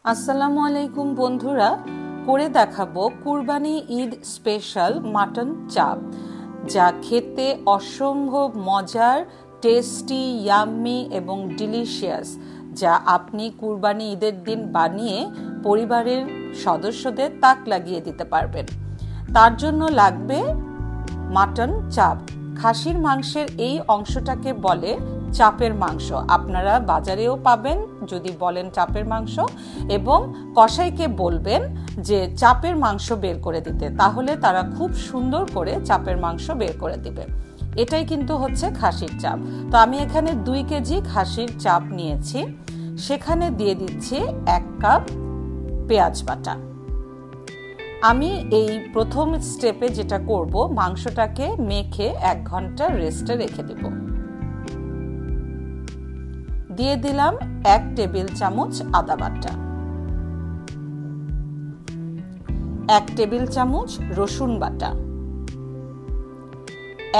আসসালামু আলাইকুম বন্ধুরা, করে দেখাবো কুরবানি ঈদ স্পেশাল মাটন চাপ, যা খেতে অসম্ভব মজার, টেস্টি, ইয়াম্মি এবং ডিলিশিয়াস, যা আপনি কুরবানি ঈদের দিন বানিয়ে পরিবারের সদস্যদের তাক লাগিয়ে দিতে পারবেন। তার জন্য লাগবে মাটন চাপ। খাসির মাংসের এই অংশটাকে বলে চাপের মাংস। আপনারা বাজারেও পাবেন যদি বলেন চাপের মাংস, এবং কসাইকে বলবেন যে চাপের মাংস বের করে দিতে, তাহলে তারা খুব সুন্দর করে চাপের মাংস বের করে দিবে। এটাই কিন্তু হচ্ছে খাসির চাপ। তো আমি এখানে 2 কেজি খাসির চাপ নিয়েছি, সেখানে দিয়ে দিচ্ছি 1 কাপ পেঁয়াজ বাটা। আমি এই প্রথম স্টেপে যেটা করব, মাংসটাকে মেখে 1 ঘন্টা রেস্টে রেখে দেব। দিয়ে দিলাম 1 টেবিল চামচ আদা বাটা, 1 টেবিল চামচ রসুন বাটা,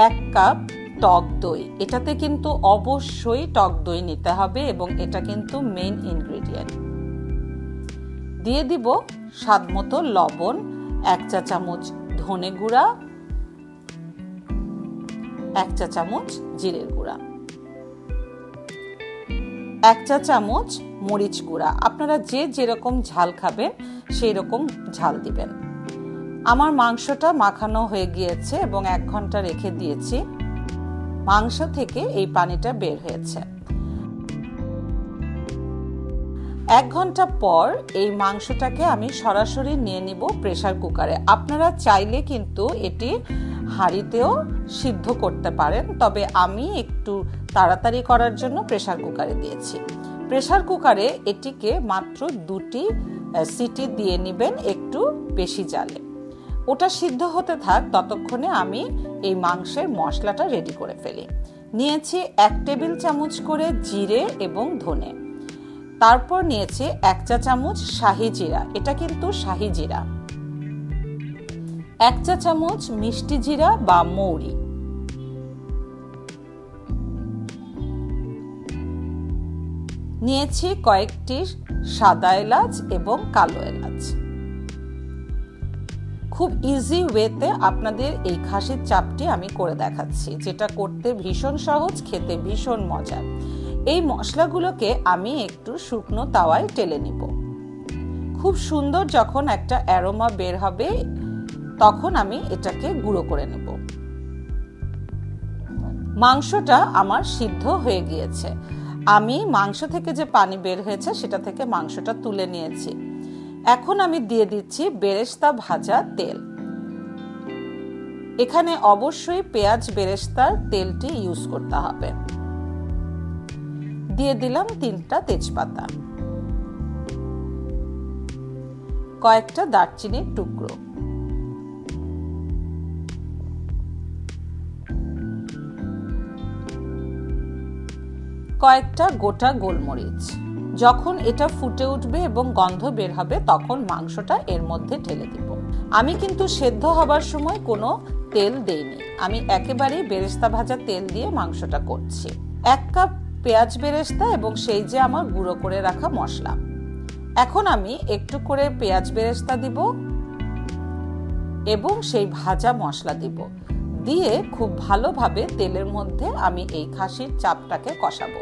1 কাপ টক দই। এটাতে কিন্তু অবশ্যই টক দই নিতে হবে এবং এটা কিন্তু মেইন ইনগ্রেডিয়েন্ট। দিয়ে দিব স্বাদ মতো লবণ, 1 চা চামচ ধনে গুঁড়া, 1 চা চামচ জিরের গুঁড়া, 1 চা চামচ মরিচ গুঁড়া। আপনারা যে যেরকম ঝাল খাবেন সেই রকম ঝাল দিবেন। আমার মাংসটা মাখানো হয়ে গিয়েছে এবং 1 ঘন্টা রেখে দিয়েছি। মাংস থেকে এই পানিটা বের হয়েছে। 1 ঘন্টা পর এই মাংসটাকে আমি সরাসরি নিয়ে নিব প্রেসার কুকারে। আপনারা চাইলে কিন্তু এটি হাঁড়িতেও সিদ্ধ করতে পারেন, তবে আমি একটু তাড়াতাড়ি করার জন্য প্রেসার কুকারে দিয়েছি। প্রেসার কুকারে এটিকে মাত্র 2টি সিটি দিয়ে নেবেন, একটু বেশি জালে। ওটা সিদ্ধ হতে থাক, ততক্ষণে আমি এই মাংসের মশলাটা রেডি করে ফেলি। নিয়েছি 1 টেবিল চামচ করে জিরে এবং ধনে, তারপর নিয়েছি 1 চা চামচ শাহি জিরা, এটা কিন্তু শাহি জিরা, 1 চা চামচ মিষ্টি জিরা বা মৌরি, নিয়েছি কয়েকটি সাদা এলাচ এবং কালো এলাচ। খুব ইজি ওয়েতে আপনাদের এই খাসির চাপটি আমি করে দেখাচ্ছি, যেটা করতে ভীষণ সহজ, খেতে ভীষণ মজা। এই মশলাগুলোকে আমি একটু শুকনো তাওয়ায় টেলে নিব। খুব সুন্দর যখন একটা অ্যারোমা বের হবে, তখন আমি এটাকে গুঁড়ো করে নেব। মাংসটা আমার সিদ্ধ হয়ে গিয়েছে। আমি মাংস থেকে যে পানি বের হয়েছে সেটা থেকে মাংসটা তুলে নিয়েছি। এখন আমি দিয়ে দিচ্ছি বেরেস্তা ভাজা তেল। এখানে অবশ্যই পেঁয়াজ বেরেস্তার তেলটি ইউজ করতে হবে। দিয়ে দিলাম 3টা তেজপাতা, কয়েকটা দারচিনির টুকরো, কয়েকটা গোটা গোলমরিচ। যখন এটা ফুটে উঠবে এবং গন্ধ বের হবে, তখন মাংসটা এর মধ্যে ঢেলে দিব। আমি কিন্তু সেদ্ধ হবার সময় কোনো তেল দেইনি, আমি একেবারেই বেরেস্তা ভাজা তেল দিয়ে মাংসটা করছি। 1 কাপ পেঁয়াজ বেরেস্তা এবং সেই যে আমার গুঁড়ো করে রাখা মশলা। এখন আমি একটু করে পেঁয়াজ বেরেস্তা দিব এবং সেই ভাজা মশলা দিব, দিয়ে খুব ভালোভাবে তেলের মধ্যে আমি এই খাসির চাপটাকে কষাবো।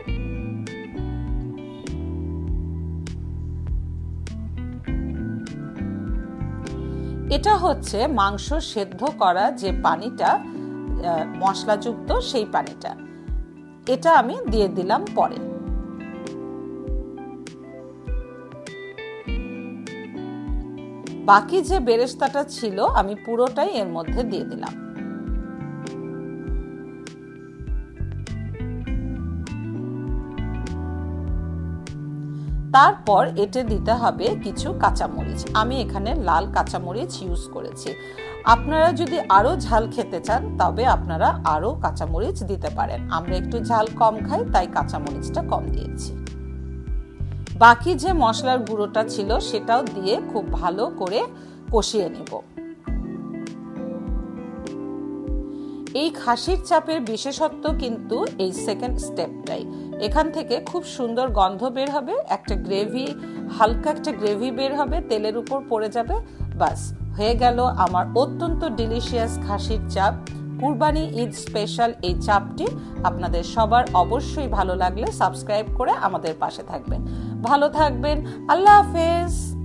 এটা হচ্ছে মাংস সেদ্ধ করা যে পানিটা মশলাযুক্ত, সেই পানিটা। এটা আমি দিয়ে দিলাম পরে। বাকি যে বেরেস্তাটা ছিল আমি পুরোটাই এর মধ্যে দিয়ে দিলাম। তারপর এতে দিতে হবে কিছু কাঁচামরিচ। আমি এখানে লাল কাঁচামরিচ ইউজ করেছি। আপনারা যদি আরো ঝাল খেতে চান তবে আপনারা আরো কাঁচামরিচ দিতে পারেন। আমরা একটু ঝাল কম খাই, তাই কাঁচামরিচটা কম দিয়েছি। বাকি যে মশলার গুঁড়োটা ছিল সেটাও দিয়ে খুব ভালো করে কষিয়ে নিব। এই খাসির চাপের বিশেষত্ব কিন্তু এই সেকেন্ড স্টেপটাই। এখান থেকে খুব সুন্দর গন্ধ বের হবে, একটা গ্রেভি, হালকা একটা গ্রেভি বের হবে, তেলের উপর পড়ে যাবে, বাস হয়ে গেল আমার অত্যন্ত ডিলিশিয়াস খাসির চাপ। কুরবানি ঈদ স্পেশাল এই চাপটি আপনাদের সবার অবশ্যই ভালো লাগলে সাবস্ক্রাইব করে আমাদের পাশে থাকবেন। ভালো থাকবেন, আল্লাহ হাফেজ।